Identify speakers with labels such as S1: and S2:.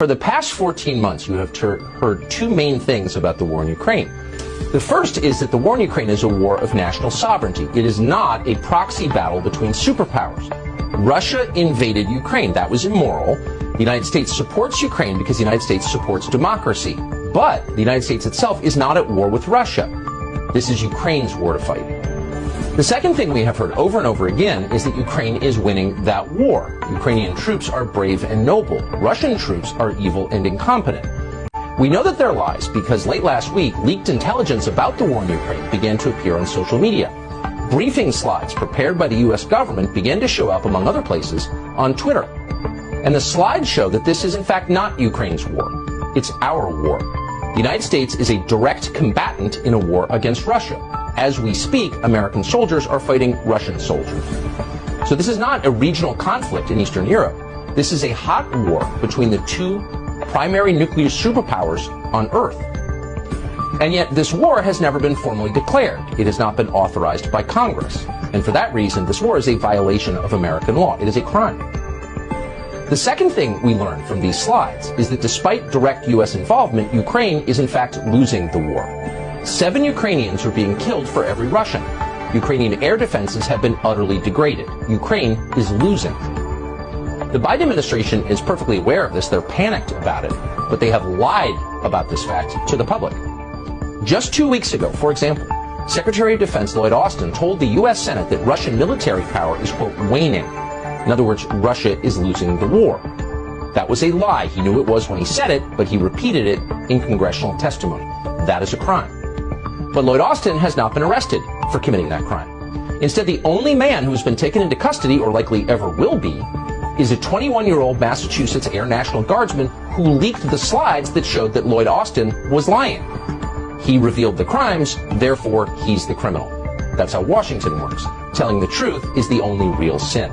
S1: For the past 14 months, you have heard two main things about the war in Ukraine. The first is that the war in Ukraine is a war of national sovereignty. It is not a proxy battle between superpowers. Russia invaded Ukraine. That was immoral. The United States supports Ukraine because the United States supports democracy. But the United States itself is not at war with Russia. This is Ukraine's war to fight. The second thing we have heard over and over again is that Ukraine is winning that war. Ukrainian troops are brave and noble. Russian troops are evil and incompetent. We know that they're lies because late last week, leaked intelligence about the war in Ukraine began to appear on social media. Briefing slides prepared by the U.S. government began to show up, among other places, on Twitter. And the slides show that this is in fact not Ukraine's war. It's our war. The United States is a direct combatant in a war against Russia. As we speak, American soldiers are fighting Russian soldiers. So this is not a regional conflict in Eastern Europe. This is a hot war between the two primary nuclear superpowers on Earth. And yet this war has never been formally declared. It has not been authorized by Congress. And for that reason, this war is a violation of American law. It is a crime. The second thing we learned from these slides is that despite direct U.S. involvement, Ukraine is in fact losing the war. 7 Ukrainians are being killed for every Russian. Ukrainian air defenses have been utterly degraded. Ukraine is losing. The Biden administration is perfectly aware of this. They're panicked about it, but they have lied about this fact to the public. Just 2 weeks ago, for example, Secretary of Defense Lloyd Austin told the U.S. Senate that Russian military power is, quote, waning. In other words, Russia is losing the war. That was a lie. He knew it was when he said it, but he repeated it in congressional testimony. That is a crime. But Lloyd Austin has not been arrested for committing that crime. Instead, the only man who has been taken into custody, or likely ever will be, is a 21-year-old Massachusetts Air National Guardsman who leaked the slides that showed that Lloyd Austin was lying. He revealed the crimes, therefore he's the criminal. That's how Washington works. Telling the truth is the only real sin.